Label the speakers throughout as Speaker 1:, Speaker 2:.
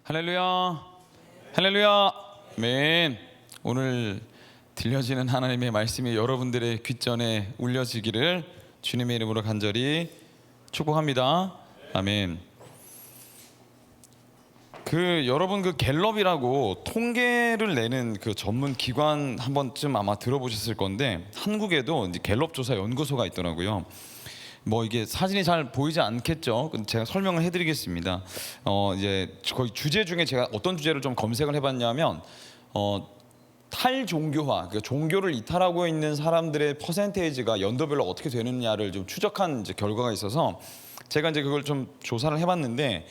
Speaker 1: 할렐루야, 할렐루야, 아멘. 오늘 들려지는 하나님의 말씀이 여러분들의 귓전에 울려지기를 주님의 이름으로 간절히 축복합니다. 아멘. 여러분 갤럽이라고 통계를 내는 전문 기관 한 번쯤 아마 들어보셨을 건데, 한국에도 이제 갤럽 조사 연구소가 있더라고요. 이게 사진이 잘 보이지 않겠죠? 제가 설명을 해드리겠습니다. 이제 거의 주제 중에 제가 어떤 주제를 좀 검색을 해봤냐면 탈종교화, 그러니까 종교를 이탈하고 있는 사람들의 퍼센테이지가 연도별로 어떻게 되느냐를 좀 추적한 이제 결과가 있어서 제가 이제 그걸 좀 조사를 해봤는데,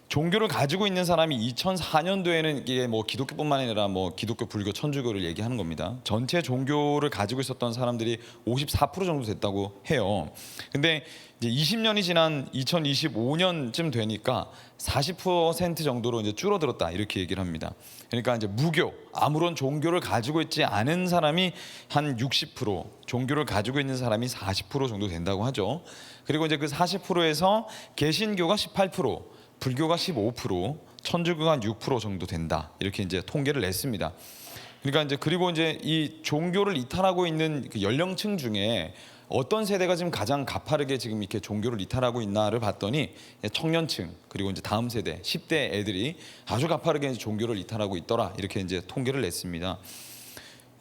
Speaker 1: 종교를 가지고 있는 사람이 2004년도에는 이게 기독교뿐만 아니라 기독교, 불교, 천주교를 얘기하는 겁니다. 전체 종교를 가지고 있었던 사람들이 54% 정도 됐다고 해요. 근데 이제 20년이 지난 2025년쯤 되니까 40% 정도로 이제 줄어들었다, 이렇게 얘기를 합니다. 그러니까 이제 무교, 아무런 종교를 가지고 있지 않은 사람이 한 60%, 종교를 가지고 있는 사람이 40% 정도 된다고 하죠. 그리고 이제 그 40%에서 개신교가 18%, 불교가 15%, 천주교가 한 6% 정도 된다, 이렇게 이제 통계를 냈습니다. 그러니까 이제 그리고 이제 이 종교를 이탈하고 있는 그 연령층 중에 어떤 세대가 지금 가장 가파르게 지금 이렇게 종교를 이탈하고 있나를 봤더니 청년층, 그리고 이제 다음 세대 10대 애들이 아주 가파르게 종교를 이탈하고 있더라, 이렇게 이제 통계를 냈습니다.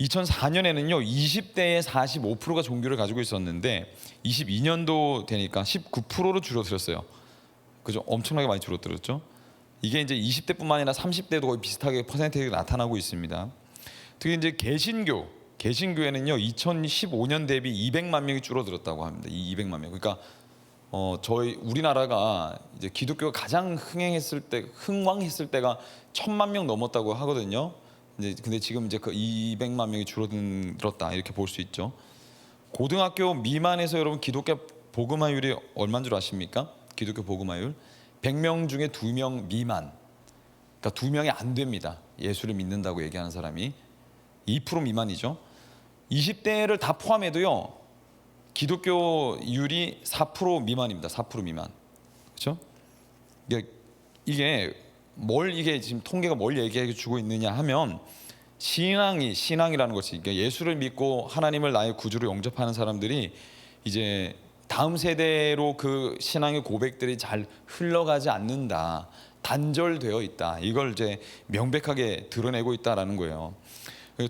Speaker 1: 2004년에는요 20대의 45%가 종교를 가지고 있었는데 22년도 되니까 19%로 줄어들었어요. 그죠? 엄청나게 많이 줄어들었죠. 이게 이제 20대뿐만 아니라 30대도 거의 비슷하게 퍼센테이지가 나타나고 있습니다. 특히 이제 개신교에는요 2015년 대비 200만 명이 줄어들었다고 합니다. 이 200만 명. 그러니까 저희 우리나라가 이제 기독교가 가장 흥왕했을 때가 1000만 명 넘었다고 하거든요. 근데 지금 이제 그 200만 명이 줄어들었다, 이렇게 볼 수 있죠. 고등학교 미만에서 여러분 기독교 복음화율이 얼마인 줄 아십니까? 기독교 복음화율 100명 중에 2명 미만, 그러니까 2명이 안 됩니다. 예수를 믿는다고 얘기하는 사람이 2% 미만이죠. 20대를 다 포함해도요 기독교율이 4% 미만입니다. 4% 미만. 그렇죠? 이게 지금 통계가 뭘 얘기해 주고 있느냐 하면, 신앙이라는 것이, 그러니까 예수를 믿고 하나님을 나의 구주로 영접하는 사람들이 이제 다음 세대로 그 신앙의 고백들이 잘 흘러가지 않는다, 단절되어 있다, 이걸 이제 명백하게 드러내고 있다라는 거예요.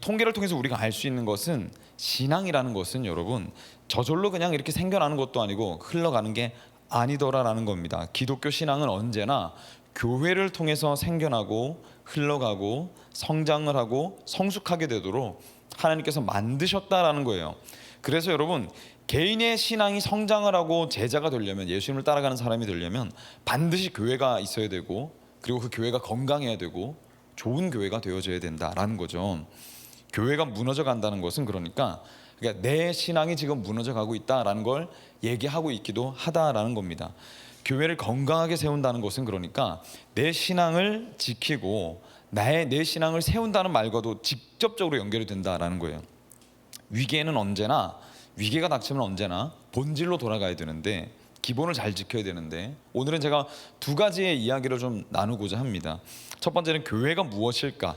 Speaker 1: 통계를 통해서 우리가 알 수 있는 것은, 신앙이라는 것은 여러분 저절로 그냥 이렇게 생겨나는 것도 아니고 흘러가는 게 아니더라라는 겁니다. 기독교 신앙은 언제나 교회를 통해서 생겨나고 흘러가고 성장을 하고 성숙하게 되도록 하나님께서 만드셨다라는 거예요. 그래서 여러분, 개인의 신앙이 성장을 하고 제자가 되려면, 예수님을 따라가는 사람이 되려면 반드시 교회가 있어야 되고, 그리고 그 교회가 건강해야 되고 좋은 교회가 되어져야 된다라는 거죠. 교회가 무너져 간다는 것은 그러니까 내 신앙이 지금 무너져 가고 있다라는 걸 얘기하고 있기도 하다라는 겁니다. 교회를 건강하게 세운다는 것은 그러니까 내 신앙을 지키고 내 신앙을 세운다는 말과도 직접적으로 연결이 된다라는 거예요. 위기가 닥치면 언제나 본질로 돌아가야 되는데, 기본을 잘 지켜야 되는데, 오늘은 제가 두 가지의 이야기를 좀 나누고자 합니다. 첫 번째는 교회가 무엇일까,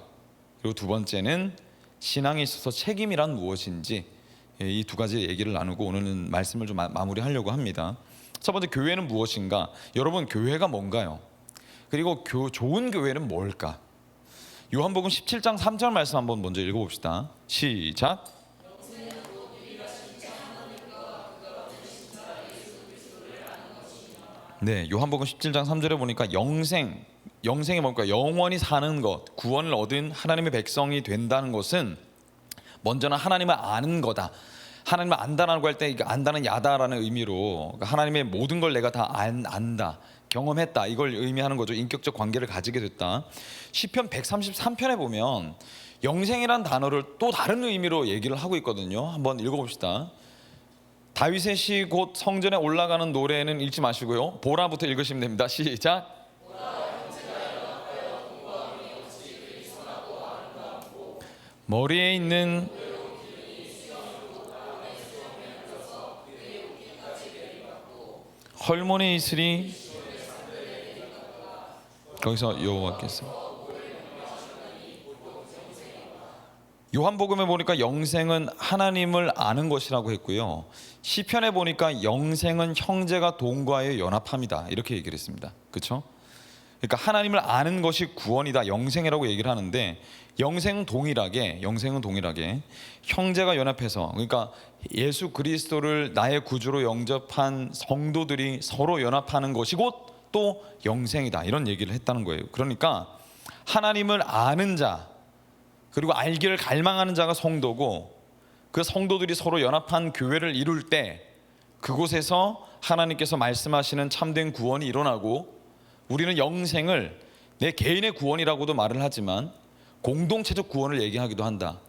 Speaker 1: 그리고 두 번째는 신앙에 있어서 책임이란 무엇인지, 이 두 가지 얘기를 나누고 오늘은 말씀을 좀 마무리하려고 합니다. 첫 번째, 교회는 무엇인가? 여러분, 교회가 뭔가요? 그리고 좋은 교회는 뭘까? 요한복음 17장 3절 말씀 한번 먼저 읽어봅시다. 시작. 네, 요한복음 17장 3절에 보니까 영생이 뭘까? 영원히 사는 것, 구원을 얻은 하나님의 백성이 된다는 것은 먼저는 하나님을 아는 거다. 하나님을 안다라는 거 할 때, 안다는 야다라는 의미로, 그러니까 하나님의 모든 걸 내가 다 안다, 경험했다, 이걸 의미하는 거죠. 인격적 관계를 가지게 됐다. 시편 133편에 보면 영생이란 단어를 또 다른 의미로 얘기를 하고 있거든요. 한번 읽어봅시다. 다윗의 시 곧 성전에 올라가는 노래는 읽지 마시고요, 보라부터 읽으시면 됩니다. 시작. 머리에 있는 헐몬의 이슬이 거기서 요하겠습니다. 요한복음에 보니까 영생은 하나님을 아는 것이라고 했고요. 시편에 보니까 영생은 형제가 동거하여 연합함이다 이렇게 얘기를 했습니다. 그렇죠? 그러니까 하나님을 아는 것이 구원이다, 영생이라고 얘기를 하는데, 영생은 동일하게 형제가 연합해서, 그러니까 예수 그리스도를 나의 구주로 영접한 성도들이 서로 연합하는 것이 곧 또 영생이다, 이런 얘기를 했다는 거예요. 그러니까 하나님을 아는 자, 그리고 알기를 갈망하는 자가 성도고, 그 성도들이 서로 연합한 교회를 이룰 때 그곳에서 하나님께서 말씀하시는 참된 구원이 일어나고, 우리는 영생을 내 개인의 구원이라고도 말을 하지만 공동체적 구원을 얘기하기도 한다,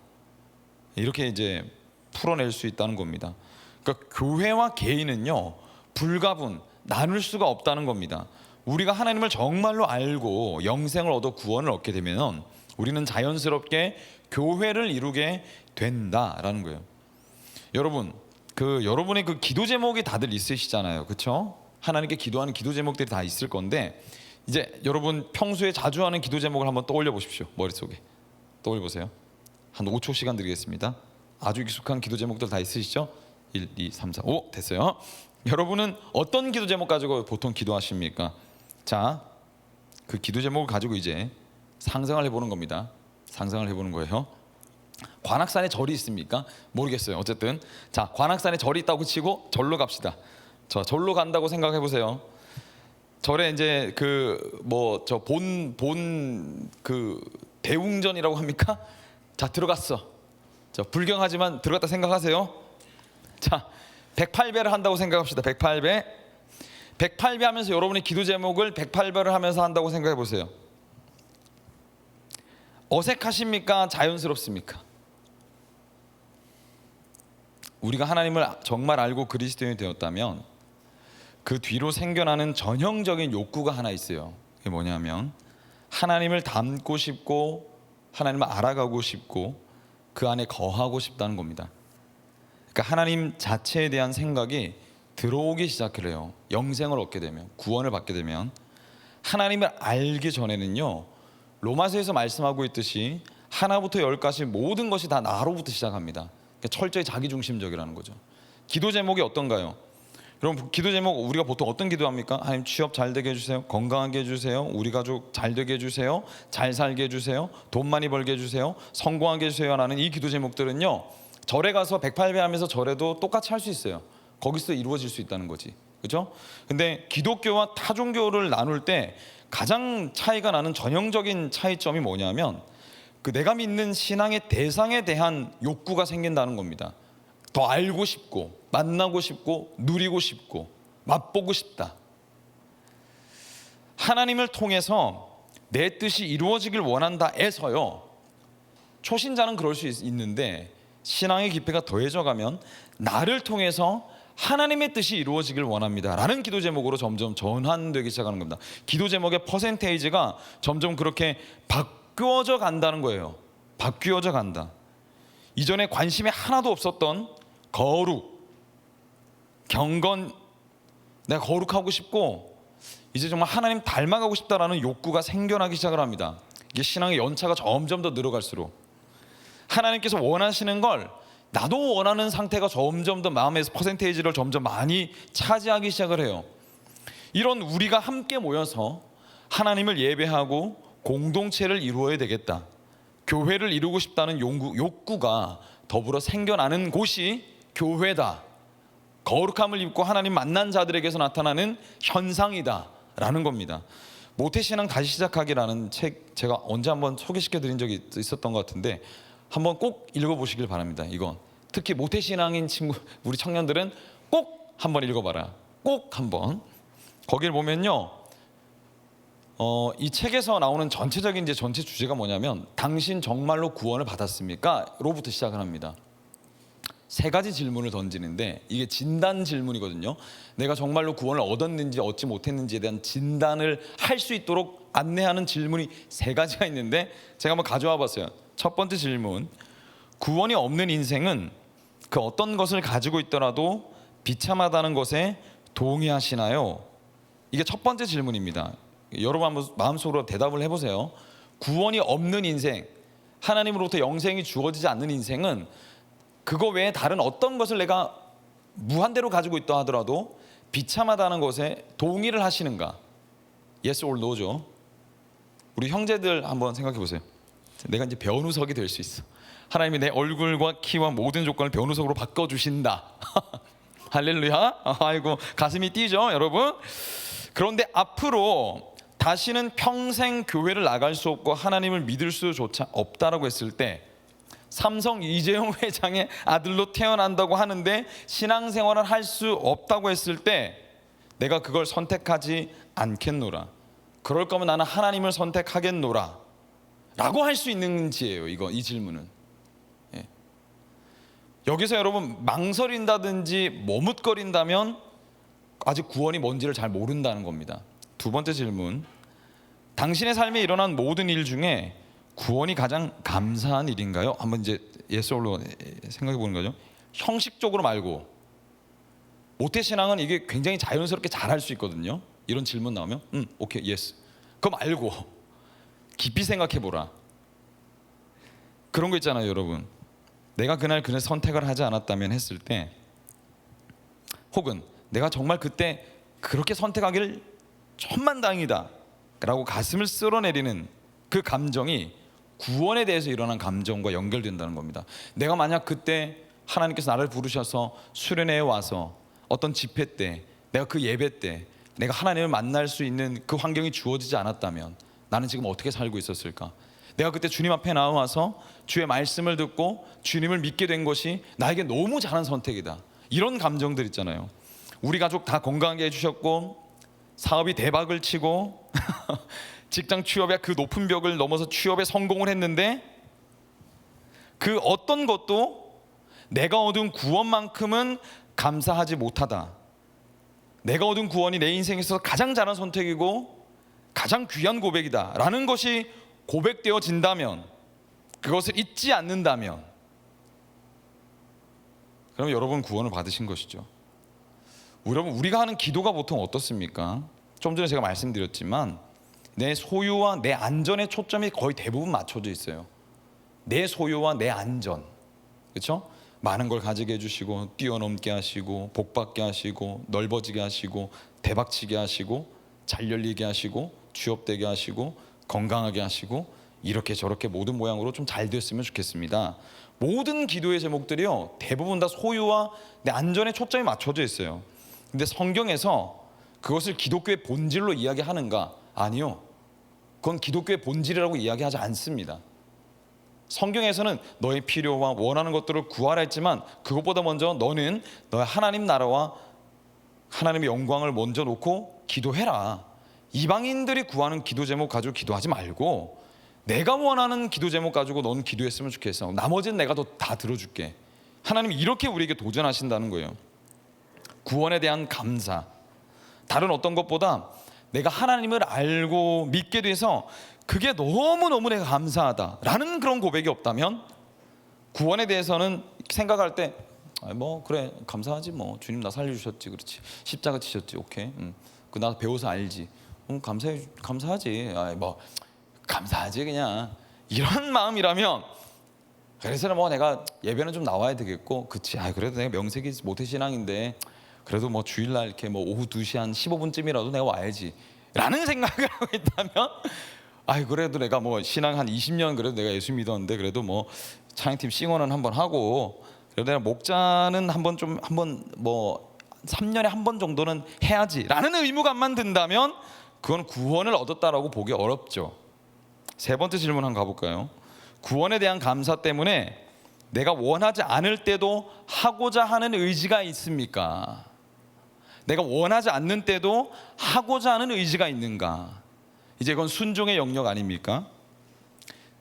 Speaker 1: 이렇게 이제 풀어낼 수 있다는 겁니다. 그러니까 교회와 개인은요, 불가분, 나눌 수가 없다는 겁니다. 우리가 하나님을 정말로 알고 영생을 얻어 구원을 얻게 되면 우리는 자연스럽게 교회를 이루게 된다라는 거예요. 여러분, 여러분의 그 기도 제목이 다들 있으시잖아요, 그렇죠? 하나님께 기도하는 기도 제목들이 다 있을 건데, 이제 여러분 평소에 자주 하는 기도 제목을 한번 떠올려 보십시오. 머릿속에 떠올려 보세요. 한 5초 시간 드리겠습니다. 아주 익숙한 기도 제목들 다 있으시죠? 1, 2, 3, 4, 5 됐어요. 여러분은 어떤 기도 제목 가지고 보통 기도하십니까? 자, 그 기도 제목을 가지고 이제 상상을 해보는 겁니다. 상상을 해보는 거예요. 관악산에 절이 있습니까? 모르겠어요. 어쨌든 자, 관악산에 절이 있다고 치고 절로 갑시다. 저 절로 간다고 생각해 보세요. 절에 이제 대웅전이라고 합니까? 자, 들어갔어. 저 불경하지만 들어갔다 생각하세요. 자, 108배를 한다고 생각합시다. 108배 하면서 여러분의 기도 제목을 108배를 하면서 한다고 생각해 보세요. 어색하십니까? 자연스럽습니까? 우리가 하나님을 정말 알고 그리스도인이 되었다면 그 뒤로 생겨나는 전형적인 욕구가 하나 있어요. 그게 뭐냐면 하나님을 닮고 싶고, 하나님을 알아가고 싶고, 그 안에 거하고 싶다는 겁니다. 그러니까 하나님 자체에 대한 생각이 들어오기 시작을 해요. 영생을 얻게 되면, 구원을 받게 되면. 하나님을 알기 전에는요, 로마서에서 말씀하고 있듯이 하나부터 열까지 모든 것이 다 나로부터 시작합니다. 그러니까 철저히 자기중심적이라는 거죠. 기도 제목이 어떤가요? 여러분, 기도 제목 우리가 보통 어떤 기도합니까? 하나님 취업 잘 되게 해주세요, 건강하게 해주세요, 우리 가족 잘 되게 해주세요, 잘 살게 해주세요, 돈 많이 벌게 해주세요, 성공하게 해주세요 라는 이 기도 제목들은요, 절에 가서 108배 하면서 절에도 똑같이 할 수 있어요. 거기서 이루어질 수 있다는 거지, 그렇죠? 근데 기독교와 타 종교를 나눌 때 가장 차이가 나는 전형적인 차이점이 뭐냐면, 그 내가 믿는 신앙의 대상에 대한 욕구가 생긴다는 겁니다. 더 알고 싶고, 만나고 싶고, 누리고 싶고, 맛보고 싶다. 하나님을 통해서 내 뜻이 이루어지길 원한다에서요, 초신자는 그럴 수 있는데 신앙의 깊이가 더해져가면 나를 통해서 하나님의 뜻이 이루어지길 원합니다 라는 기도 제목으로 점점 전환되기 시작하는 겁니다. 기도 제목의 퍼센테이지가 점점 그렇게 바뀌어져 간다는 거예요. 바뀌어져 간다. 이전에 관심이 하나도 없었던 거룩, 경건, 내가 거룩하고 싶고 이제 정말 하나님 닮아가고 싶다라는 욕구가 생겨나기 시작을 합니다. 이게 신앙의 연차가 점점 더 늘어갈수록 하나님께서 원하시는 걸 나도 원하는 상태가 점점 더 마음의 퍼센테이지를 점점 많이 차지하기 시작을 해요. 이런 우리가 함께 모여서 하나님을 예배하고 공동체를 이루어야 되겠다, 교회를 이루고 싶다는 욕구가 더불어 생겨나는 곳이 교회다, 거룩함을 입고 하나님 만난 자들에게서 나타나는 현상이다 라는 겁니다. 모태신앙 다시 시작하기라는 책, 제가 언제 한번 소개시켜 드린 적이 있었던 것 같은데 한번 꼭 읽어보시길 바랍니다. 이건 특히 모태신앙인 친구, 우리 청년들은 꼭 한번 읽어봐라. 꼭 한번. 거기를 보면요, 이 책에서 나오는 전체적인 전체 주제가 뭐냐면, 당신 정말로 구원을 받았습니까? 로부터 시작을 합니다. 세 가지 질문을 던지는데 이게 진단 질문이거든요. 내가 정말로 구원을 얻었는지 얻지 못했는지에 대한 진단을 할 수 있도록 안내하는 질문이 세 가지가 있는데 제가 한번 가져와 봤어요. 첫 번째 질문, 구원이 없는 인생은 그 어떤 것을 가지고 있더라도 비참하다는 것에 동의하시나요? 이게 첫 번째 질문입니다. 여러분 한번 마음속으로 대답을 해보세요. 구원이 없는 인생, 하나님으로부터 영생이 주어지지 않는 인생은 그거 외에 다른 어떤 것을 내가 무한대로 가지고 있다 하더라도 비참하다는 것에 동의를 하시는가? Yes or no죠. 우리 형제들 한번 생각해 보세요. 내가 이제 변우석이 될 수 있어. 하나님이 내 얼굴과 키와 모든 조건을 변우석으로 바꿔주신다. 할렐루야. 아이고 가슴이 뛰죠 여러분. 그런데 앞으로 다시는 평생 교회를 나갈 수 없고 하나님을 믿을 수조차 없다라고 했을 때, 삼성 이재용 회장의 아들로 태어난다고 하는데 신앙생활을 할 수 없다고 했을 때 내가 그걸 선택하지 않겠노라. 그럴 거면 나는 하나님을 선택하겠노라 라고 할 수 있는지예요. 이 질문은. 예. 여기서 여러분 망설인다든지 머뭇거린다면 아직 구원이 뭔지를 잘 모른다는 겁니다. 두 번째 질문, 당신의 삶에 일어난 모든 일 중에 구원이 가장 감사한 일인가요? 한번 이제 예스올로 생각해 보는 거죠. 형식적으로 말고, 모태신앙은 이게 굉장히 자연스럽게 잘할 수 있거든요. 이런 질문 나오면 오케이 예스. 그거 말고 깊이 생각해 보라. 그런 거 있잖아요 여러분. 내가 그날 그날 선택을 하지 않았다면 했을 때, 혹은 내가 정말 그때 그렇게 선택하기를 천만다행이다 라고 가슴을 쓸어내리는 그 감정이 구원에 대해서 일어난 감정과 연결된다는 겁니다. 내가 만약 그때 하나님께서 나를 부르셔서 수련회에 와서 어떤 집회 때, 내가 그 예배 때 내가 하나님을 만날 수 있는 그 환경이 주어지지 않았다면 나는 지금 어떻게 살고 있었을까? 내가 그때 주님 앞에 나와서 주의 말씀을 듣고 주님을 믿게 된 것이 나에게 너무 잘한 선택이다. 이런 감정들 있잖아요. 우리 가족 다 건강하게 해주셨고, 사업이 대박을 치고 직장 취업의 그 높은 벽을 넘어서 취업에 성공을 했는데 그 어떤 것도 내가 얻은 구원만큼은 감사하지 못하다. 내가 얻은 구원이 내 인생에서 가장 잘한 선택이고 가장 귀한 고백이다 라는 것이 고백되어진다면, 그것을 잊지 않는다면, 그럼 여러분 구원을 받으신 것이죠. 여러분, 우리가 하는 기도가 보통 어떻습니까? 좀 전에 제가 말씀드렸지만 내 소유와 내 안전에 초점이 거의 대부분 맞춰져 있어요. 내 소유와 내 안전, 그렇죠? 많은 걸 가지게 해주시고, 뛰어넘게 하시고, 복받게 하시고, 넓어지게 하시고, 대박치게 하시고, 잘 열리게 하시고, 취업되게 하시고, 건강하게 하시고, 이렇게 저렇게 모든 모양으로 좀 잘 됐으면 좋겠습니다. 모든 기도의 제목들이요 대부분 다 소유와 내 안전에 초점이 맞춰져 있어요. 근데 성경에서 그것을 기독교의 본질로 이야기하는가? 아니요. 그건 기독교의 본질이라고 이야기하지 않습니다. 성경에서는 너의 필요와 원하는 것들을 구하라 했지만, 그것보다 먼저 너는 너의 하나님 나라와 하나님의 영광을 먼저 놓고 기도해라. 이방인들이 구하는 기도 제목 가지고 기도하지 말고 내가 원하는 기도 제목 가지고 넌 기도했으면 좋겠어. 나머지는 내가 다 들어줄게. 하나님이 이렇게 우리에게 도전하신다는 거예요. 구원에 대한 감사, 다른 어떤 것보다 내가 하나님을 알고 믿게 돼서 그게 너무너무 내가 감사하다라는 그런 고백이 없다면, 구원에 대해서는 생각할 때 뭐 그래 감사하지, 뭐 주님 나 살려주셨지, 그렇지, 십자가 지셨지, 오케이, 그 나 배워서 알지, 감사하지, 뭐 감사하지 그냥, 이런 마음이라면, 그래서 뭐 내가 예배는 좀 나와야 되겠고, 그치, 그래도 내가 명색이 모태신앙인데 그래도 뭐 주일날 이렇게 뭐 오후 2시 한 15분쯤이라도 내가 와야지 라는 생각을 하고 있다면, 그래도 내가 뭐 신앙 한 20년 그래도 내가 예수 믿었는데 그래도 뭐 찬양팀 싱어는 한번 하고, 그래도 내가 목자는 한번 뭐 3년에 한 번 정도는 해야지 라는 의무감만 든다면 그건 구원을 얻었다라고 보기 어렵죠. 세 번째 질문 한번 가볼까요? 구원에 대한 감사 때문에 내가 원하지 않을 때도 하고자 하는 의지가 있습니까? 내가 원하지 않는 때도 하고자 하는 의지가 있는가? 이제 이건 순종의 영역 아닙니까?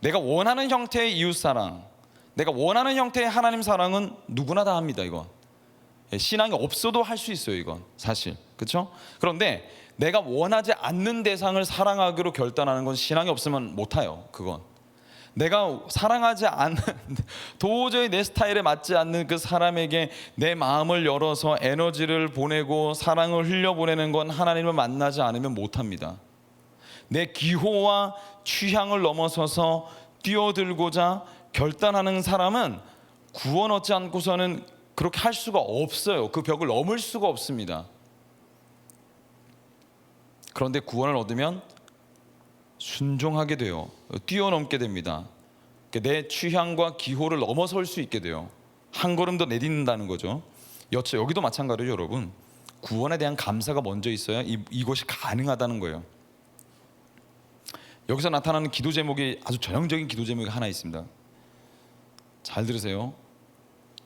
Speaker 1: 내가 원하는 형태의 이웃사랑, 내가 원하는 형태의 하나님 사랑은 누구나 다 합니다. 이건 신앙이 없어도 할 수 있어요. 이건 사실, 그렇죠? 그런데 내가 원하지 않는 대상을 사랑하기로 결단하는 건 신앙이 없으면 못해요. 그건 내가 사랑하지 않는, 도저히 내 스타일에 맞지 않는 그 사람에게 내 마음을 열어서 에너지를 보내고 사랑을 흘려보내는 건 하나님을 만나지 않으면 못합니다. 내 기호와 취향을 넘어서서 뛰어들고자 결단하는 사람은 구원 얻지 않고서는 그렇게 할 수가 없어요. 그 벽을 넘을 수가 없습니다. 그런데 구원을 얻으면 순종하게 돼요. 뛰어넘게 됩니다. 내 취향과 기호를 넘어설 수 있게 돼요. 한 걸음 더 내딛는다는 거죠. 여기도 마찬가지로 여러분, 구원에 대한 감사가 먼저 있어야 이것이 가능하다는 거예요. 여기서 나타나는 기도 제목이 아주 전형적인 기도 제목이 하나 있습니다. 잘 들으세요.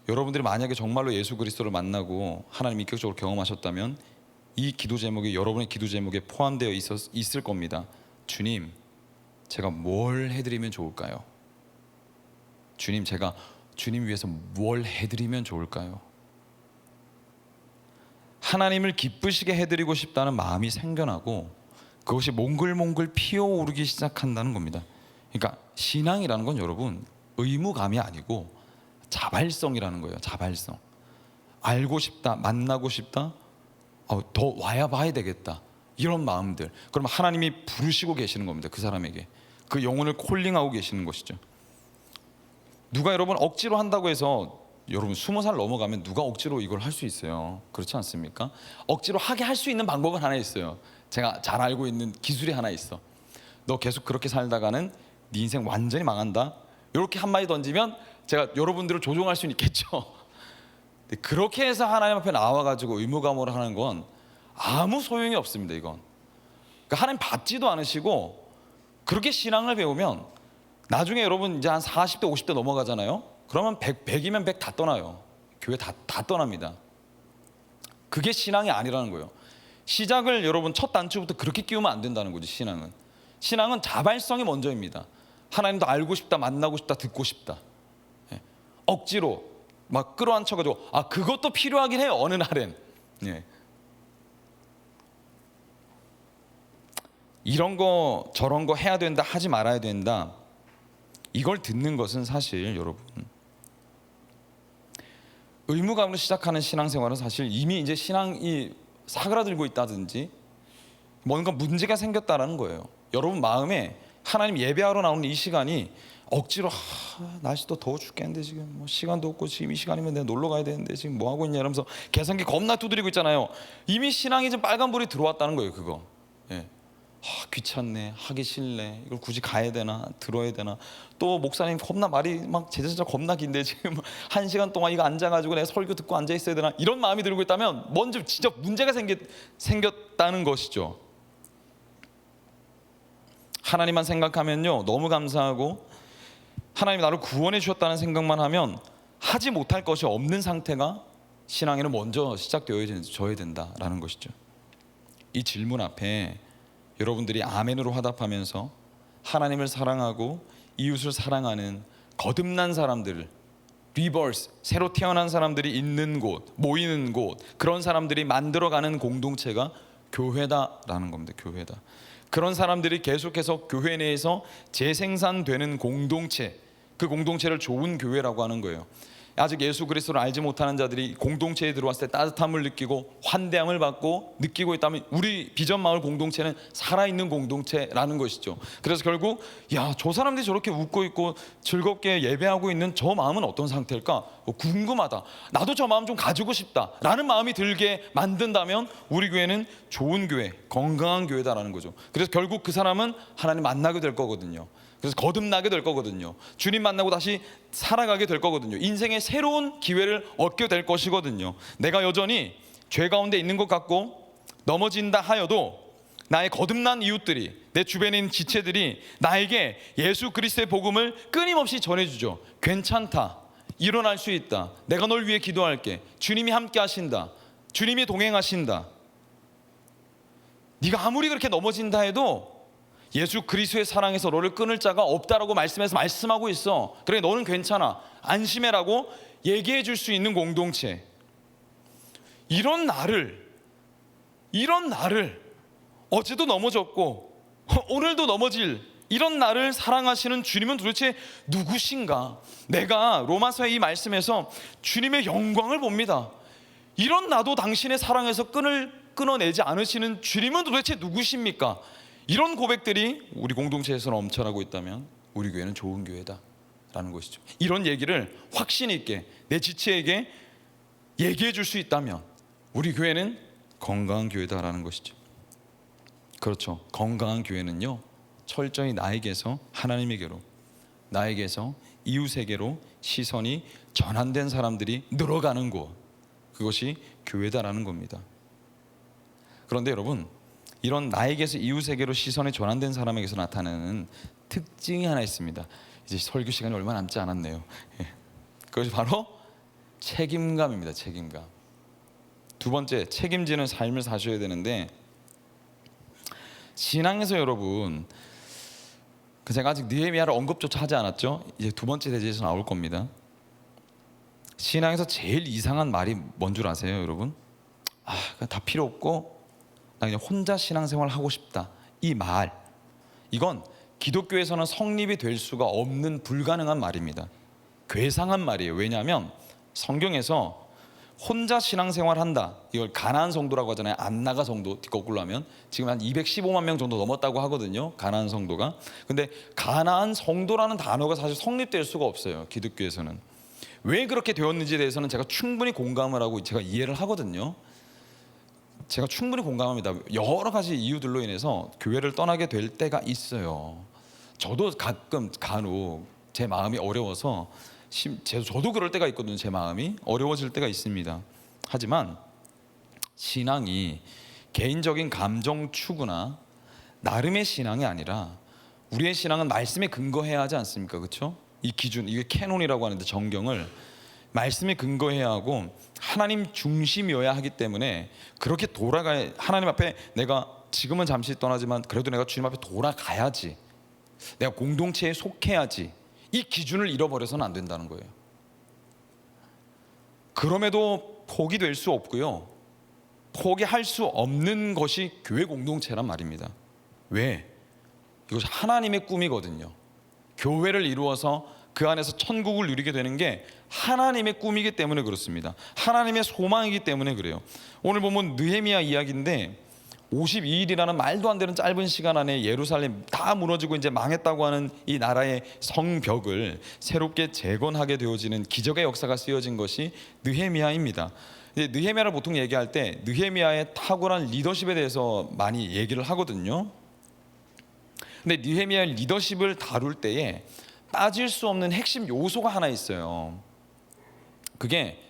Speaker 1: 여러분들이 만약에 정말로 예수 그리스도를 만나고 하나님 인격적으로 경험하셨다면 이 기도 제목이 여러분의 기도 제목에 포함되어 있을 겁니다. 주님, 제가 뭘 해드리면 좋을까요? 주님, 제가 주님 위해서 뭘 해드리면 좋을까요? 하나님을 기쁘시게 해드리고 싶다는 마음이 생겨나고 그것이 몽글몽글 피어오르기 시작한다는 겁니다. 그러니까 신앙이라는 건 여러분 의무감이 아니고 자발성이라는 거예요. 자발성. 알고 싶다, 만나고 싶다, 더 와야 봐야 되겠다, 이런 마음들. 그러면 하나님이 부르시고 계시는 겁니다. 그 사람에게 그 영혼을 콜링하고 계시는 것이죠. 누가 여러분 억지로 한다고 해서, 여러분 20살 넘어가면 누가 억지로 이걸 할 수 있어요? 그렇지 않습니까? 억지로 하게 할 수 있는 방법은 하나 있어요. 제가 잘 알고 있는 기술이 하나 있어. 너 계속 그렇게 살다가는 네 인생 완전히 망한다, 이렇게 한마디 던지면 제가 여러분들을 조종할 수는 있겠죠. 근데 그렇게 해서 하나님 앞에 나와가지고 의무감으로 하는 건 아무 소용이 없습니다. 이건 그러니까 하나님 받지도 않으시고, 그렇게 신앙을 배우면 나중에 여러분 이제 한 40대 50대 넘어가잖아요. 그러면 100이면 100 다 떠나요. 교회 다 떠납니다. 그게 신앙이 아니라는 거예요. 시작을 여러분 첫 단추부터 그렇게 끼우면 안 된다는 거죠. 신앙은 자발성이 먼저입니다. 하나님도 알고 싶다, 만나고 싶다, 듣고 싶다. 억지로 막 끌어안혀가지고 그것도 필요하긴 해요. 어느 날엔. 이런 거 저런 거 해야 된다, 하지 말아야 된다, 이걸 듣는 것은 사실 여러분 의무감으로 시작하는 신앙생활은 사실 이미 이제 신앙이 사그라들고 있다든지 뭔가 문제가 생겼다라는 거예요. 여러분 마음에 하나님 예배하러 나오는 이 시간이 억지로 날씨도 더워 죽겠는데 지금 뭐 시간도 없고 지금 이 시간이면 내가 놀러 가야 되는데 지금 뭐 하고 있냐 이러면서 계산기 겁나 두드리고 있잖아요. 이미 신앙이 좀 빨간불이 들어왔다는 거예요. 그거. 귀찮네, 하기 싫네, 이걸 굳이 가야 되나, 들어야 되나, 또 목사님 겁나 말이 막 제자자 겁나 긴데 지금 1시간 동안 이거 앉아가지고 내가 설교 듣고 앉아 있어야 되나, 이런 마음이 들고 있다면 먼저 진짜 문제가 생겼다는 것이죠. 하나님만 생각하면요 너무 감사하고, 하나님이 나를 구원해 주셨다는 생각만 하면 하지 못할 것이 없는 상태가 신앙에는 먼저 시작되어야 된다라는 것이죠. 이 질문 앞에 여러분들이 아멘으로 화답하면서 하나님을 사랑하고 이웃을 사랑하는 거듭난 사람들, 리버스, 새로 태어난 사람들이 있는 곳, 모이는 곳, 그런 사람들이 만들어가는 공동체가 교회다라는 겁니다. 교회다. 그런 사람들이 계속해서 교회 내에서 재생산되는 공동체, 그 공동체를 좋은 교회라고 하는 거예요. 아직 예수 그리스도를 알지 못하는 자들이 공동체에 들어왔을 때 따뜻함을 느끼고 환대함을 받고 느끼고 있다면 우리 비전 마을 공동체는 살아있는 공동체라는 것이죠. 그래서 결국 저 사람들이 저렇게 웃고 있고 즐겁게 예배하고 있는 저 마음은 어떤 상태일까? 궁금하다. 나도 저 마음 좀 가지고 싶다 라는 마음이 들게 만든다면 우리 교회는 좋은 교회, 건강한 교회다라는 거죠. 그래서 결국 그 사람은 하나님 만나게 될 거거든요. 그래서 거듭나게 될 거거든요. 주님 만나고 다시 살아가게 될 거거든요. 인생의 새로운 기회를 얻게 될 것이거든요. 내가 여전히 죄 가운데 있는 것 같고 넘어진다 하여도 나의 거듭난 이웃들이, 내 주변에 있는 지체들이 나에게 예수 그리스도의 복음을 끊임없이 전해주죠. 괜찮다, 일어날 수 있다, 내가 널 위해 기도할게, 주님이 함께 하신다, 주님이 동행하신다. 네가 아무리 그렇게 넘어진다 해도 예수 그리스도의 사랑에서 너를 끊을 자가 없다라고 말씀하고 있어. 그래, 너는 괜찮아, 안심해라고 얘기해 줄 수 있는 공동체. 이런 나를 어제도 넘어졌고 오늘도 넘어질 이런 나를 사랑하시는 주님은 도대체 누구신가? 내가 로마서의 이 말씀에서 주님의 영광을 봅니다. 이런 나도 당신의 사랑에서 끈을 끊어내지 않으시는 주님은 도대체 누구십니까? 이런 고백들이 우리 공동체에서 넘쳐나고 있다면 우리 교회는 좋은 교회다라는 것이죠. 이런 얘기를 확신 있게 내 지체에게 얘기해 줄 수 있다면 우리 교회는 건강한 교회다라는 것이죠. 그렇죠. 건강한 교회는요, 철저히 나에게서 하나님에게로, 나에게서 이웃에게로 시선이 전환된 사람들이 늘어가는 곳, 그것이 교회다라는 겁니다. 그런데 여러분, 이런 나에게서 이웃에게로 시선이 전환된 사람에게서 나타나는 특징이 하나 있습니다. 이제 설교 시간이 얼마 남지 않았네요. 그것이 바로 책임감입니다. 책임감. 두 번째, 책임지는 삶을 사셔야 되는데, 신앙에서 여러분, 제가 아직 느헤미야를 언급조차 하지 않았죠. 이제 두 번째 대지에서 나올 겁니다. 신앙에서 제일 이상한 말이 뭔 줄 아세요, 여러분? 다 필요 없고 나 그냥 혼자 신앙생활 하고 싶다. 이 말, 이건 기독교에서는 성립이 될 수가 없는 불가능한 말입니다. 괴상한 말이에요. 왜냐하면 성경에서 혼자 신앙생활 한다, 이걸 가나안 성도라고 하잖아요. 안나가 성도 거꾸로 하면 지금 한 215만 명 정도 넘었다고 하거든요, 가나안 성도가. 근데 가나안 성도라는 단어가 사실 성립될 수가 없어요, 기독교에서는. 왜 그렇게 되었는지에 대해서는 제가 충분히 공감을 하고 제가 이해를 하거든요. 제가 충분히 공감합니다. 여러 가지 이유들로 인해서 교회를 떠나게 될 때가 있어요. 저도 가끔 간혹 제 마음이 어려워서, 저도 그럴 때가 있거든요. 제 마음이 어려워질 때가 있습니다. 하지만 신앙이 개인적인 감정 추구나 나름의 신앙이 아니라 우리의 신앙은 말씀에 근거해야 하지 않습니까? 그렇죠? 이 기준, 이게 캐논이라고 하는데, 정경을 말씀에 근거해야 하고 하나님 중심이어야 하기 때문에, 그렇게 하나님 앞에 내가 지금은 잠시 떠나지만 그래도 내가 주님 앞에 돌아가야지, 내가 공동체에 속해야지, 이 기준을 잃어버려서는 안 된다는 거예요. 그럼에도 포기될 수 없고요, 포기할 수 없는 것이 교회 공동체란 말입니다. 왜? 이것이 하나님의 꿈이거든요. 교회를 이루어서 그 안에서 천국을 누리게 되는 게 하나님의 꿈이기 때문에 그렇습니다. 하나님의 소망이기 때문에 그래요. 오늘 보면 느헤미야 이야기인데, 52일이라는 말도 안 되는 짧은 시간 안에 예루살렘 다 무너지고 이제 망했다고 하는 이 나라의 성벽을 새롭게 재건하게 되어지는 기적의 역사가 쓰여진 것이 느헤미야입니다. 느헤미야를 보통 얘기할 때 느헤미야의 탁월한 리더십에 대해서 많이 얘기를 하거든요. 근데 느헤미야의 리더십을 다룰 때에 빠질 수 없는 핵심 요소가 하나 있어요. 그게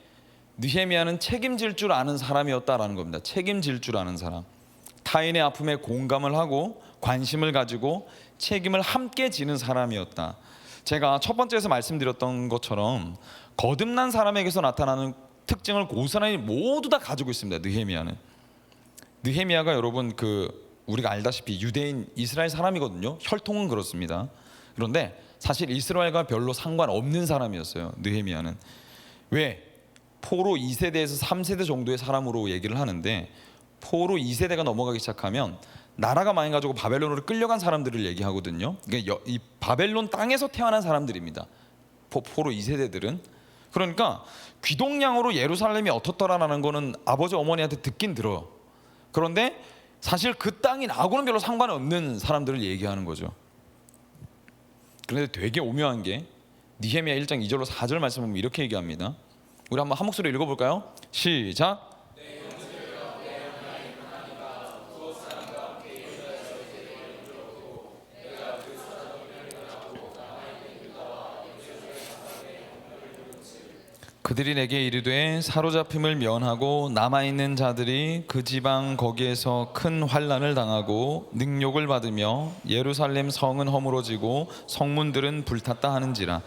Speaker 1: 느헤미야는 책임질 줄 아는 사람이었다라는 겁니다. 책임질 줄 아는 사람. 타인의 아픔에 공감을 하고 관심을 가지고 책임을 함께 지는 사람이었다. 제가 첫 번째에서 말씀드렸던 것처럼 거듭난 사람에게서 나타나는 특징을 고스란히 모두 다 가지고 있습니다. 느헤미야가 여러분, 우리가 알다시피 유대인 이스라엘 사람이거든요. 혈통은 그렇습니다. 그런데 사실 이스라엘과 별로 상관없는 사람이었어요, 느헤미야는. 왜? 포로 2세대에서 3세대 정도의 사람으로 얘기를 하는데, 포로 2세대가 넘어가기 시작하면 나라가 망해가지고 바벨론으로 끌려간 사람들을 얘기하거든요. 그러니까 이 바벨론 땅에서 태어난 사람들입니다, 포로 2세대들은. 그러니까 귀동량으로 예루살렘이 어떻더라라는 거는 아버지 어머니한테 듣긴 들어요. 그런데 사실 그 땅이 나하고는 별로 상관이 없는 사람들을 얘기하는 거죠. 그런데 되게 오묘한 게 느헤미야 1장 2절로 4절 말씀 보면 이렇게 얘기합니다. 우리 한번 한 목소리로 읽어볼까요? 시작. 그들이 내게 이르되 사로잡힘을 면하고 남아있는 자들이 그 지방 거기에서 큰 환난을 당하고 능욕을 받으며 예루살렘 성은 허물어지고 성문들은 불탔다 하는지라.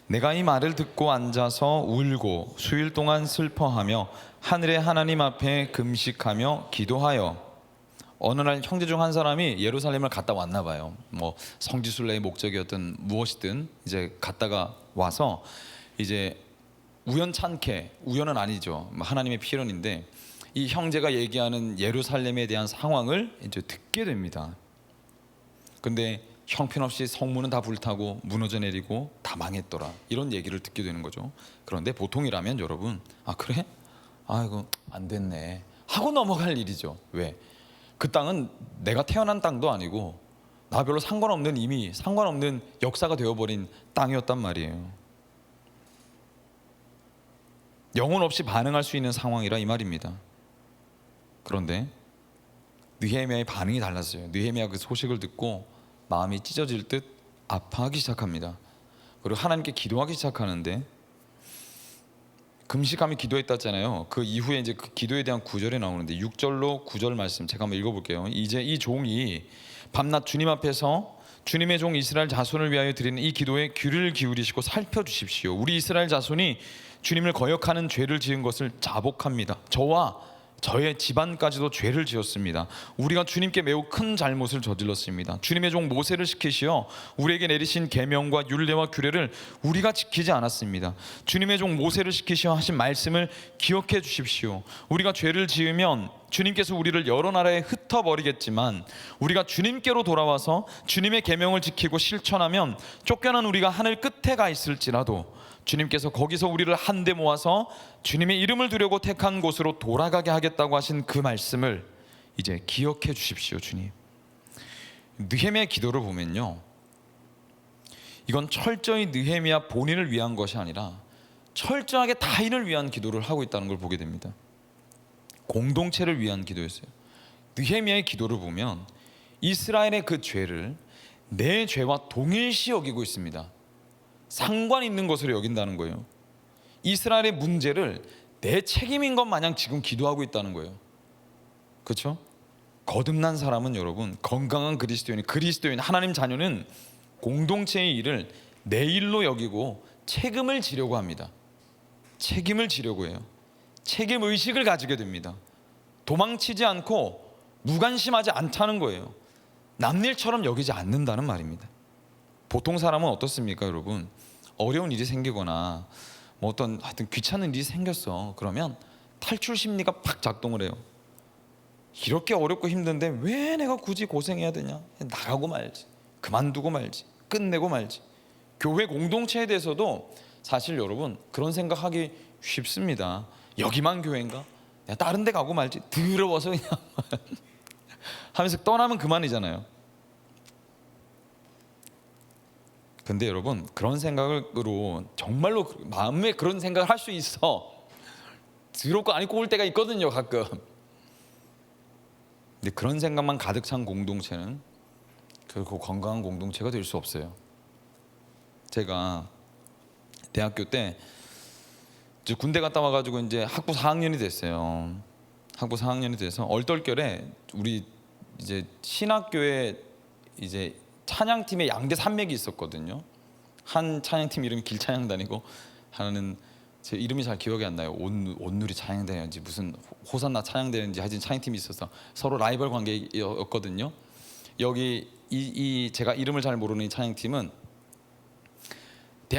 Speaker 1: 내가 이 말을 듣고 앉아서 울고 수일 동안 슬퍼하며 하늘의 하나님 앞에 금식하며 기도하여, 어느 날 형제 중 한 사람이 예루살렘을 갔다 왔나 봐요. 뭐 성지순례의 목적이었든 무엇이든 이제 갔다가 와서 이제 우연찮게, 우연은 아니죠, 하나님의 필연인데, 이 형제가 얘기하는 예루살렘에 대한 상황을 이제 듣게 됩니다. 근데 형편없이 성문은 다 불타고 무너져 내리고 다 망했더라, 이런 얘기를 듣게 되는 거죠. 그런데 보통이라면 여러분, 그래? 이거 안 됐네 하고 넘어갈 일이죠. 왜? 그 땅은 내가 태어난 땅도 아니고 나 별로 상관없는, 이미 상관없는 역사가 되어버린 땅이었단 말이에요. 영혼 없이 반응할 수 있는 상황이라 이 말입니다. 그런데 느헤미야의 반응이 달랐어요. 느헤미야가 그 소식을 듣고 마음이 찢어질 듯 아파하기 시작합니다. 그리고 하나님께 기도하기 시작하는데, 금식하며 기도했다잖아요. 그 이후에 이제 그 기도에 대한 구절이 나오는데 6절로 9절 말씀 제가 한번 읽어볼게요. 이제 이 종이 밤낮 주님 앞에서 주님의 종 이스라엘 자손을 위하여 드리는 이 기도에 귀를 기울이시고 살펴주십시오. 우리 이스라엘 자손이 주님을 거역하는 죄를 지은 것을 자복합니다. 저와 저의 집안까지도 죄를 지었습니다. 우리가 주님께 매우 큰 잘못을 저질렀습니다. 주님의 종 모세를 시키시어 우리에게 내리신 계명과 율례와 규례를 우리가 지키지 않았습니다. 주님의 종 모세를 시키시어 하신 말씀을 기억해 주십시오. 우리가 죄를 지으면 주님께서 우리를 여러 나라에 흩어버리겠지만 우리가 주님께로 돌아와서 주님의 계명을 지키고 실천하면 쫓겨난 우리가 하늘 끝에 가 있을지라도 주님께서 거기서 우리를 한데 모아서 주님의 이름을 두려고 택한 곳으로 돌아가게 하겠다고 하신 그 말씀을 이제 기억해 주십시오. 주님. 느헤미야의 기도를 보면요, 이건 철저히 느헤미야 본인을 위한 것이 아니라 철저하게 타인을 위한 기도를 하고 있다는 걸 보게 됩니다. 공동체를 위한 기도였어요. 느헤미야의 기도를 보면 이스라엘의 그 죄를 내 죄와 동일시 여기고 있습니다. 상관 있는 것으로 여긴다는 거예요. 이스라엘의 문제를 내 책임인 것 마냥 지금 기도하고 있다는 거예요. 그렇죠? 거듭난 사람은, 여러분, 건강한 그리스도인 하나님 자녀는 공동체의 일을 내 일로 여기고 책임을 지려고 합니다. 책임을 지려고 해요. 책임 의식을 가지게 됩니다. 도망치지 않고 무관심하지 않다는 거예요. 남일처럼 여기지 않는다는 말입니다. 보통 사람은 어떻습니까, 여러분? 어려운 일이 생기거나 뭐 어떤 하여튼 귀찮은 일이 생겼어. 그러면 탈출 심리가 팍 작동을 해요. 이렇게 어렵고 힘든데 왜 내가 굳이 고생해야 되냐? 나가고 말지, 그만두고 말지, 끝내고 말지. 교회 공동체에 대해서도 사실 여러분 그런 생각하기 쉽습니다. 여기만 교회인가? 내가 다른 데 가고 말지, 더러워서 그냥 하면서 떠나면 그만이잖아요. 근데 여러분, 그런 생각으로 정말로 마음에 그런 생각을 할 수 있어. 더럽고 안 입고 올 때가 있거든요, 가끔. 근데 그런 생각만 가득 찬 공동체는 결코 건강한 공동체가 될 수 없어요. 제가 대학교 때 이제 군대 갔다 와가지고 이제 학부 4학년이 됐어요. 학부 4학년이 돼서 얼떨결에 우리 이제 신학교에 이제 찬양팀의 양대 산맥이 있었거든요. 한 찬양팀 이름이 길찬양단이고 하나는 제 이름이 잘 기억이 안 나요. 온누리 찬양단인지 무슨 호산나 찬양단인지 하여튼 찬양팀이 있어서 서로 라이벌 관계였거든요. 여기 이 제가 이름을 잘 모르는 이 찬양팀은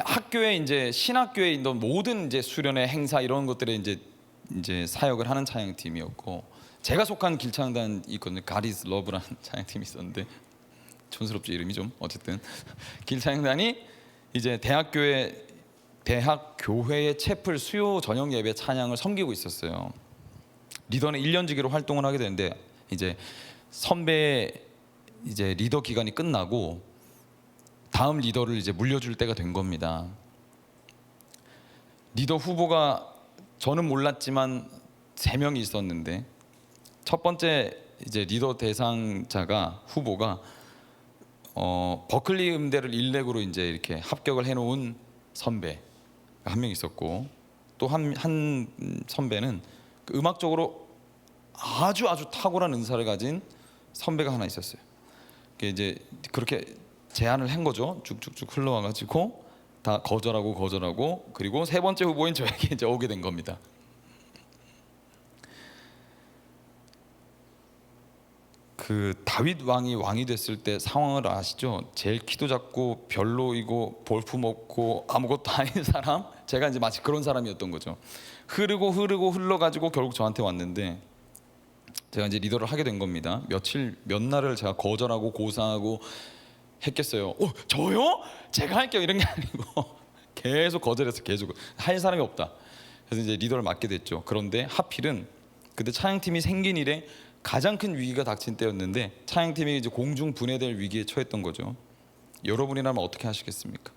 Speaker 1: 학교에 이제 신학교에 있는 모든 이제 수련회 행사 이런 것들에 이제 사역을 하는 찬양팀이었고, 제가 속한 길찬양단이 있거든요. God is Love라는 찬양팀이 있었는데 촌스럽죠, 이름이 좀. 어쨌든 길찬양단이 이제 대학 교회의 채플 수요 저녁 예배 찬양을 섬기고 있었어요. 리더는 1년지기로 활동을 하게 되는데 이제 선배 이제 리더 기간이 끝나고 다음 리더를 이제 물려줄 때가 된 겁니다. 리더 후보가 저는 몰랐지만 3명이 있었는데, 첫 번째 이제 리더 대상자가 후보가 버클리 음대를 일렉으로 이제 이렇게 합격을 해놓은 선배가 한 명 있었고, 또 한 선배는 그 음악적으로 아주 탁월한 은사를 가진 선배가 하나 있었어요. 이제 그렇게 제안을 한 거죠. 쭉쭉쭉 흘러와가지고 다 거절하고 그리고 세 번째 후보인 저에게 이제 오게 된 겁니다. 그 다윗 왕이 됐을 때 상황을 아시죠? 제일 키도 작고 별로이고 볼품없고 아무것도 아닌 사람, 제가 이제 마치 그런 사람이었던 거죠. 흘러가지고 결국 저한테 왔는데 제가 이제 리더를 하게 된 겁니다. 몇 날을 제가 거절하고 고사하고 했겠어요. 저요? 제가 할게요 이런 게 아니고 계속 거절해서 계속 할 사람이 없다. 그래서 이제 리더를 맡게 됐죠. 그런데 하필은 그때 찬양팀이 생긴 이래 가장 큰 위기가 닥친 때였는데 찬양팀이 이제 공중 분해될 위기에 처했던 거죠. 여러분이라면 어떻게 하시겠습니까?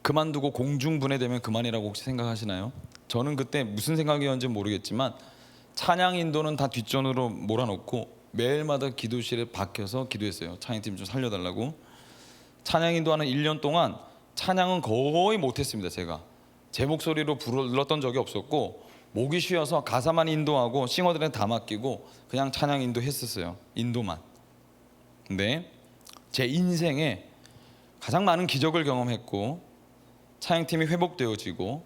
Speaker 1: 그만두고 공중 분해되면 그만이라고 혹시 생각하시나요? 저는 그때 무슨 생각이었는지 모르겠지만 찬양 인도는 다 뒷전으로 몰아놓고 매일마다 기도실에 박혀서 기도했어요. 찬양팀 좀 살려달라고. 찬양 인도하는 1년 동안 찬양은 거의 못했습니다. 제가 제 목소리로 불렀던 적이 없었고 목이 쉬어서 가사만 인도하고 싱어들은 다 맡기고 그냥 찬양 인도했었어요. 인도만. 근데 제 인생에 가장 많은 기적을 경험했고 찬양팀이 회복되어지고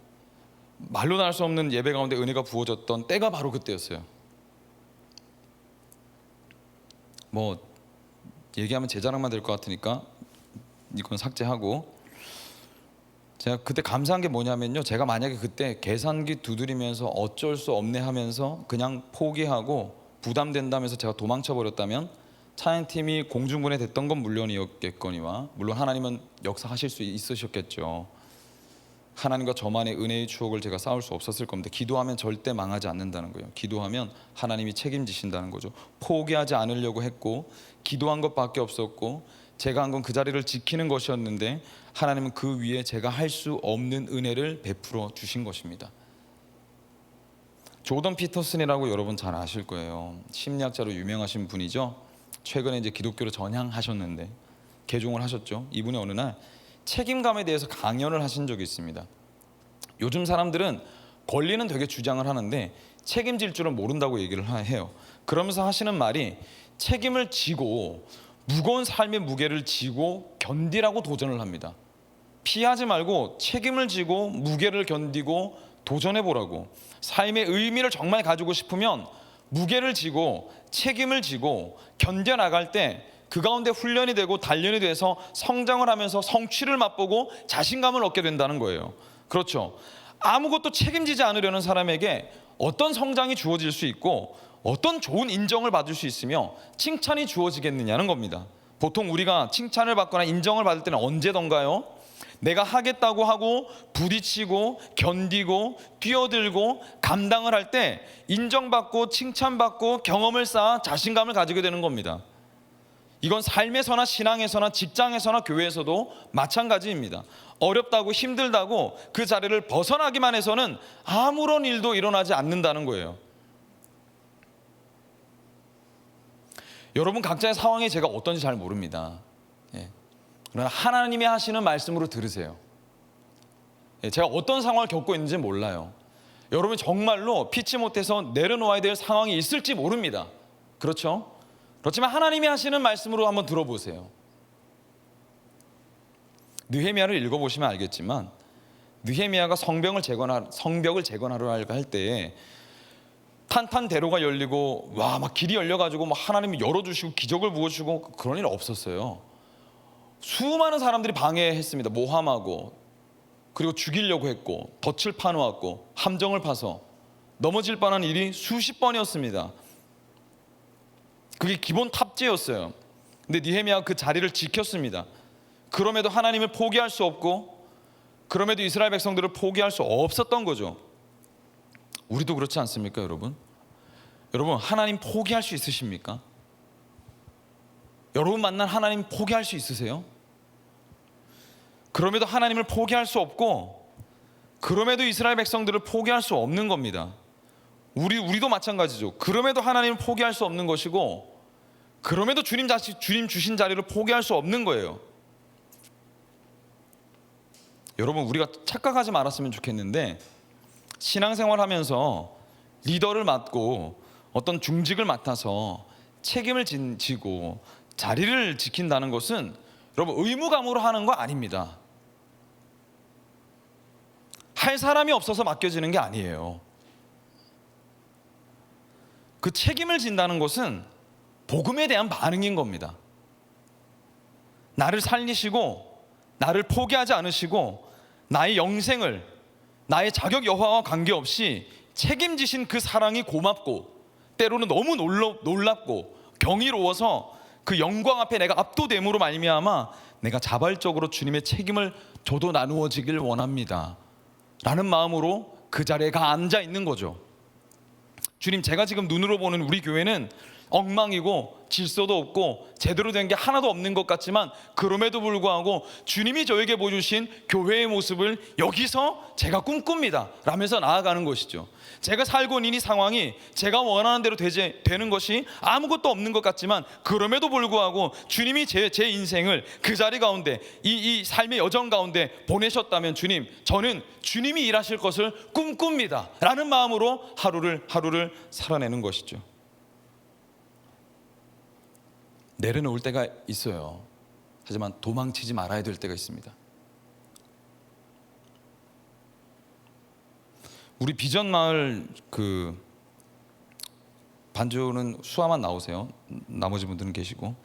Speaker 1: 말로 날 수 없는 예배 가운데 은혜가 부어졌던 때가 바로 그때였어요. 뭐 얘기하면 제 자랑만 될 것 같으니까 이건 삭제하고, 제가 그때 감사한 게 뭐냐면요, 제가 만약에 그때 계산기 두드리면서 어쩔 수 없네 하면서 그냥 포기하고 부담된다면서 제가 도망쳐 버렸다면 찬양팀이 공중분해 됐던 건 물론이었겠거니와, 물론 하나님은 역사하실 수 있으셨겠죠. 하나님과 저만의 은혜의 추억을 제가 쌓을 수 없었을 겁니다. 기도하면 절대 망하지 않는다는 거예요. 기도하면 하나님이 책임지신다는 거죠. 포기하지 않으려고 했고 기도한 것밖에 없었고 제가 한 건 그 자리를 지키는 것이었는데 하나님은 그 위에 제가 할 수 없는 은혜를 베풀어 주신 것입니다. 조던 피터슨이라고 여러분 잘 아실 거예요. 심리학자로 유명하신 분이죠. 최근에 이제 기독교로 전향하셨는데 개종을 하셨죠. 이분이 어느 날 책임감에 대해서 강연을 하신 적이 있습니다. 요즘 사람들은 권리는 되게 주장을 하는데 책임질 줄은 모른다고 얘기를 해요. 그러면서 하시는 말이 책임을 지고 무거운 삶의 무게를 지고 견디라고 도전을 합니다. 피하지 말고 책임을 지고 무게를 견디고 도전해 보라고. 삶의 의미를 정말 가지고 싶으면 무게를 지고 책임을 지고 견뎌 나갈 때 그 가운데 훈련이 되고 단련이 돼서 성장을 하면서 성취를 맛보고 자신감을 얻게 된다는 거예요. 그렇죠. 아무것도 책임지지 않으려는 사람에게 어떤 성장이 주어질 수 있고 어떤 좋은 인정을 받을 수 있으며 칭찬이 주어지겠느냐는 겁니다. 보통 우리가 칭찬을 받거나 인정을 받을 때는 언제던가요? 내가 하겠다고 하고 부딪히고 견디고 뛰어들고 감당을 할 때 인정받고 칭찬받고 경험을 쌓아 자신감을 가지게 되는 겁니다. 이건 삶에서나 신앙에서나 직장에서나 교회에서도 마찬가지입니다. 어렵다고 힘들다고 그 자리를 벗어나기만 해서는 아무런 일도 일어나지 않는다는 거예요. 여러분 각자의 상황이 제가 어떤지 잘 모릅니다. 그러나 하나님이 하시는 말씀으로 들으세요. 제가 어떤 상황을 겪고 있는지 몰라요. 여러분 정말로 피치 못해서 내려놓아야 될 상황이 있을지 모릅니다. 그렇죠? 그렇지만 하나님이 하시는 말씀으로 한번 들어보세요. 느헤미야를 읽어보시면 알겠지만 느헤미야가 성벽을 재건하려 할 때에 탄탄대로가 열리고 막 길이 열려가지고 하나님이 열어주시고 기적을 부어주시고 그런 일 없었어요. 수많은 사람들이 방해했습니다. 모함하고 그리고 죽이려고 했고 덫을 파놓았고 함정을 파서 넘어질 뻔한 일이 수십 번이었습니다. 그게 기본 탑재였어요. 근데 느헤미야가 그 자리를 지켰습니다. 그럼에도 하나님을 포기할 수 없고 그럼에도 이스라엘 백성들을 포기할 수 없었던 거죠. 우리도 그렇지 않습니까, 여러분? 여러분 하나님 포기할 수 있으십니까? 여러분 만난 하나님 포기할 수 있으세요? 그럼에도 하나님을 포기할 수 없고 그럼에도 이스라엘 백성들을 포기할 수 없는 겁니다. 우리도 마찬가지죠. 그럼에도 하나님을 포기할 수 없는 것이고 그럼에도 주님 주신 자리를 포기할 수 없는 거예요. 여러분 우리가 착각하지 말았으면 좋겠는데 신앙생활 하면서 리더를 맡고 어떤 중직을 맡아서 책임을 지고 자리를 지킨다는 것은 여러분 의무감으로 하는 거 아닙니다. 할 사람이 없어서 맡겨지는 게 아니에요. 그 책임을 진다는 것은 복음에 대한 반응인 겁니다. 나를 살리시고 나를 포기하지 않으시고 나의 영생을 나의 자격 여하와 관계없이 책임지신 그 사랑이 고맙고 때로는 너무 놀랍고 경이로워서 그 영광 앞에 내가 압도됨으로 말미암아 내가 자발적으로 주님의 책임을 저도 나누어지길 원합니다 라는 마음으로 그 자리에 앉아 있는 거죠. 주님, 제가 지금 눈으로 보는 우리 교회는 엉망이고 질서도 없고 제대로 된 게 하나도 없는 것 같지만 그럼에도 불구하고 주님이 저에게 보여주신 교회의 모습을 여기서 제가 꿈꿉니다 라면서 나아가는 것이죠. 제가 살고 있는 이 상황이 제가 원하는 대로 되는 것이 아무것도 없는 것 같지만 그럼에도 불구하고 주님이 제 인생을 그 자리 가운데 이 삶의 여정 가운데 보내셨다면 주님, 저는 주님이 일하실 것을 꿈꿉니다 라는 마음으로 하루를 살아내는 것이죠. 내려놓을 때가 있어요. 하지만 도망치지 말아야 될 때가 있습니다. 우리 비전 마을 그 반주는 수아만 나오세요. 나머지 분들은 계시고.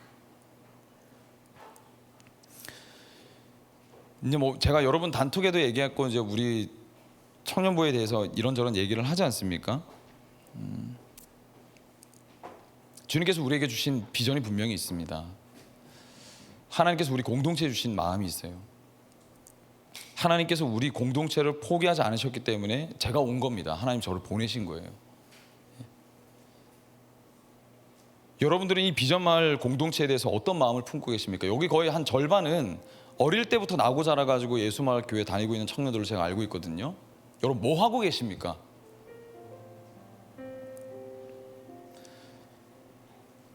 Speaker 1: 이제 뭐 제가 여러분 단톡에도 얘기했고 이제 우리 청년부에 대해서 이런저런 얘기를 하지 않습니까? 주님께서 우리에게 주신 비전이 분명히 있습니다. 하나님께서 우리 공동체에 주신 마음이 있어요. 하나님께서 우리 공동체를 포기하지 않으셨기 때문에 제가 온 겁니다. 하나님 저를 보내신 거예요. 여러분들은 이 비전 마을 공동체에 대해서 어떤 마음을 품고 계십니까? 여기 거의 한 절반은 어릴 때부터 나고 자라가지고 예수마을 교회 다니고 있는 청년들을 제가 알고 있거든요. 여러분 뭐 하고 계십니까?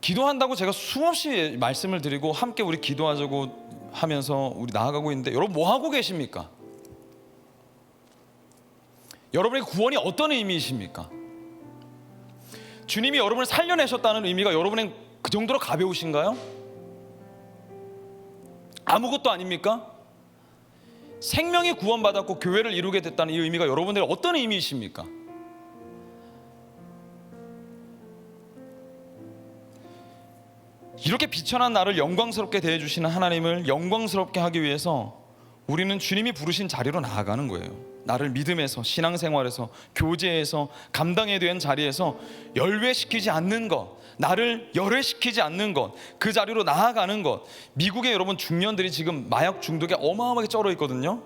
Speaker 1: 기도한다고 제가 수없이 말씀을 드리고 함께 우리 기도하자고 하면서 우리 나아가고 있는데 여러분 뭐 하고 계십니까? 여러분의 구원이 어떤 의미이십니까? 주님이 여러분을 살려내셨다는 의미가 여러분의 그 정도로 가벼우신가요? 아무것도 아닙니까? 생명이 구원받았고 교회를 이루게 됐다는 이 의미가 여러분들의 어떤 의미이십니까? 이렇게 비천한 나를 영광스럽게 대해주시는 하나님을 영광스럽게 하기 위해서 우리는 주님이 부르신 자리로 나아가는 거예요. 나를 믿음에서, 신앙생활에서, 교제에서, 감당해야 되는 자리에서 열외시키지 않는 것, 나를 열외시키지 않는 것, 그 자리로 나아가는 것. 미국의 여러분 중년들이 지금 마약 중독에 어마어마하게 쩔어 있거든요.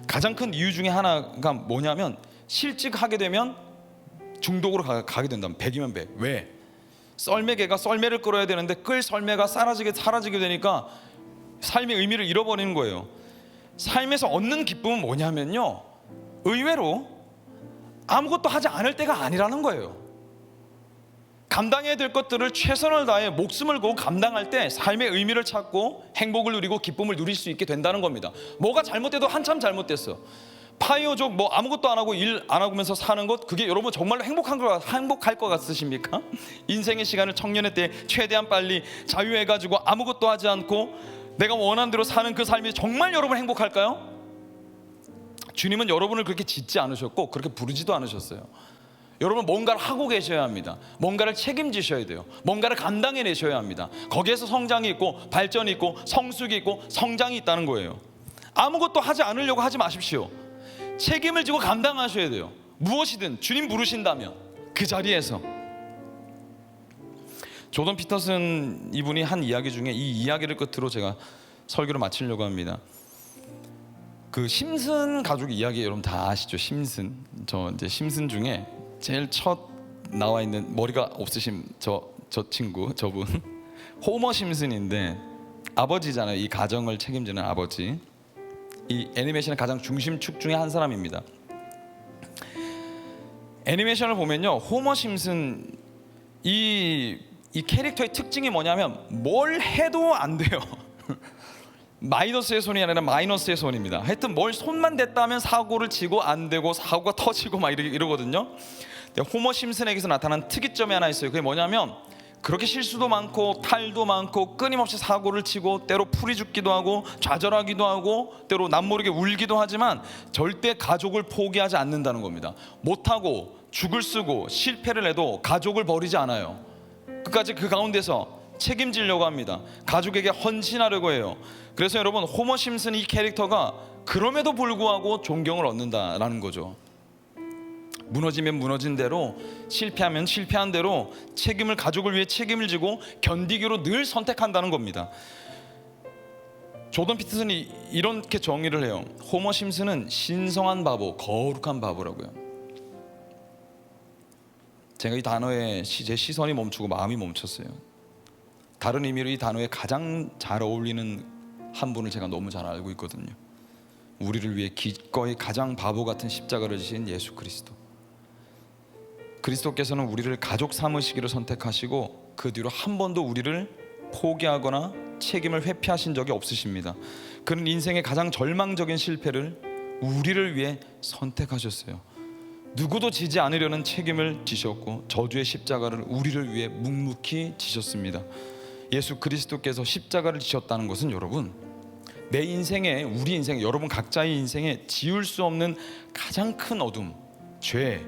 Speaker 1: 가장 큰 이유 중에 하나가 뭐냐면 실직하게 되면 중독으로 가게 된다면 100이면 100. 왜? 썰매개가 썰매를 끌어야 되는데 끌 썰매가 사라지게 되니까 삶의 의미를 잃어버리는 거예요. 삶에서 얻는 기쁨은 뭐냐면요, 의외로 아무것도 하지 않을 때가 아니라는 거예요. 감당해야 될 것들을 최선을 다해 목숨을 걸고 감당할 때 삶의 의미를 찾고 행복을 누리고 기쁨을 누릴 수 있게 된다는 겁니다. 뭐가 잘못돼도 한참 잘못됐어. 파이어족 뭐 아무것도 안 하고 일 안 하면서 사는 것, 그게 여러분 정말로 행복할 것 같으십니까? 인생의 시간을 청년의 때 최대한 빨리 자유해가지고 아무것도 하지 않고 내가 원하는 대로 사는 그 삶이 정말 여러분 행복할까요? 주님은 여러분을 그렇게 짓지 않으셨고 그렇게 부르지도 않으셨어요. 여러분 뭔가를 하고 계셔야 합니다. 뭔가를 책임지셔야 돼요. 뭔가를 감당해내셔야 합니다. 거기에서 성장이 있고 발전이 있고 성숙이 있고 성장이 있다는 거예요. 아무것도 하지 않으려고 하지 마십시오. 책임을 지고 감당하셔야 돼요. 무엇이든 주님 부르신다면 그 자리에서. 조던 피터슨 이분이 한 이야기 중에 이 이야기를 끝으로 제가 설교를 마치려고 합니다. 그 심슨 가족 이야기 여러분 다 아시죠? 심슨. 저 이제 심슨 중에 제일 첫 나와 있는 머리가 없으신 저 친구, 저분 호머 심슨인데 아버지잖아요. 이 가정을 책임지는 아버지. 이 애니메이션의 가장 중심축 중에 한 사람입니다. 애니메이션을 보면요, 호머 심슨 이 캐릭터의 특징이 뭐냐면 뭘 해도 안 돼요. 마이너스의 손이 아니라 마이너스의 손입니다. 하여튼 뭘 손만 댔다면 사고를 치고 안 되고 사고가 터지고 막 이러거든요. 호머 심슨에게서 나타난 특이점이 하나 있어요. 그게 뭐냐면 그렇게 실수도 많고 탈도 많고 끊임없이 사고를 치고 때로 풀이 죽기도 하고 좌절하기도 하고 때로 남모르게 울기도 하지만 절대 가족을 포기하지 않는다는 겁니다. 못하고 죽을 쓰고 실패를 해도 가족을 버리지 않아요. 끝까지 그 가운데서 책임지려고 합니다. 가족에게 헌신하려고 해요. 그래서 여러분 호머 심슨 이 캐릭터가 그럼에도 불구하고 존경을 얻는다라는 거죠. 무너지면 무너진 대로, 실패하면 실패한 대로 책임을, 가족을 위해 책임을 지고 견디기로 늘 선택한다는 겁니다. 조던 피터슨이 이렇게 정의를 해요. 호머 심슨은 신성한 바보, 거룩한 바보라고요. 제가 이 단어에 제 시선이 멈추고 마음이 멈췄어요. 다른 의미로 이 단어에 가장 잘 어울리는 한 분을 제가 너무 잘 알고 있거든요. 우리를 위해 기꺼이 가장 바보 같은 십자가를 지신 예수 그리스도. 그리스도께서는 우리를 가족 삼으시기를 선택하시고 그 뒤로 한 번도 우리를 포기하거나 책임을 회피하신 적이 없으십니다. 그는 인생의 가장 절망적인 실패를 우리를 위해 선택하셨어요. 누구도 지지 않으려는 책임을 지셨고 저주의 십자가를 우리를 위해 묵묵히 지셨습니다. 예수 그리스도께서 십자가를 지셨다는 것은 여러분, 내 인생에, 우리 인생, 여러분 각자의 인생에 지울 수 없는 가장 큰 어둠, 죄,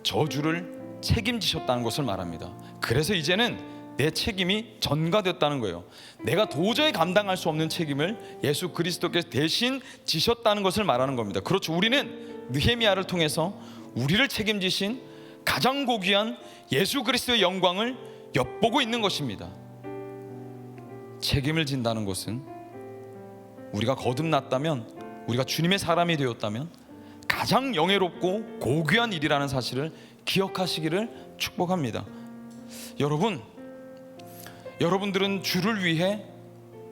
Speaker 1: 저주를 책임지셨다는 것을 말합니다. 그래서 이제는 내 책임이 전가됐다는 거예요. 내가 도저히 감당할 수 없는 책임을 예수 그리스도께서 대신 지셨다는 것을 말하는 겁니다. 그렇죠. 우리는 느헤미야를 통해서 우리를 책임지신 가장 고귀한 예수 그리스도의 영광을 엿보고 있는 것입니다. 책임을 진다는 것은 우리가 거듭났다면, 우리가 주님의 사람이 되었다면 가장 영예롭고 고귀한 일이라는 사실을 기억하시기를 축복합니다. 여러분들은 주를 위해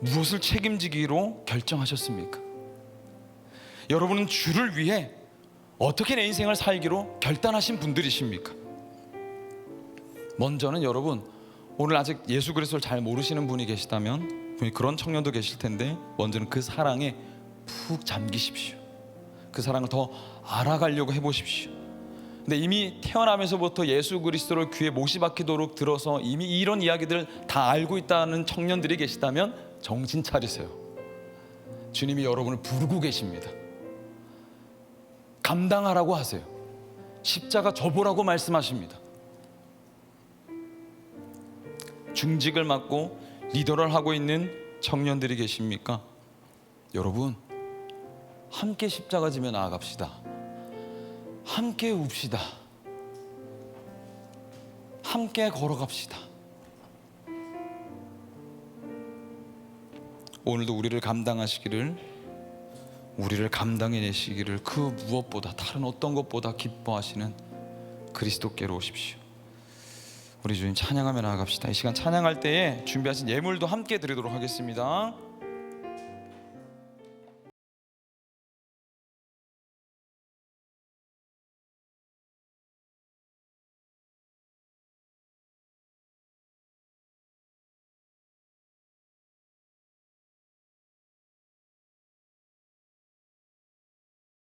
Speaker 1: 무엇을 책임지기로 결정하셨습니까? 여러분은 주를 위해 어떻게 내 인생을 살기로 결단하신 분들이십니까? 먼저는 여러분, 오늘 아직 예수 그리스도를 잘 모르시는 분이 계시다면, 그런 청년도 계실 텐데, 먼저는 그 사랑에 푹 잠기십시오. 그 사랑을 더 알아가려고 해보십시오. 근데 이미 태어나면서부터 예수 그리스도를 귀에 못이 박히도록 들어서 이미 이런 이야기들 다 알고 있다는 청년들이 계시다면 정신 차리세요. 주님이 여러분을 부르고 계십니다. 감당하라고 하세요. 십자가 져보라고 말씀하십니다. 중직을 맡고 리더를 하고 있는 청년들이 계십니까? 여러분, 함께 십자가 지며 나아갑시다. 함께 웁시다. 함께 걸어갑시다. 오늘도 우리를 감당하시기를, 우리를 감당해내시기를 그 무엇보다, 다른 어떤 것보다 기뻐하시는 그리스도께로 오십시오. 우리 주님 찬양하며 나아갑시다. 이 시간 찬양할 때에 준비하신 예물도 함께 드리도록 하겠습니다.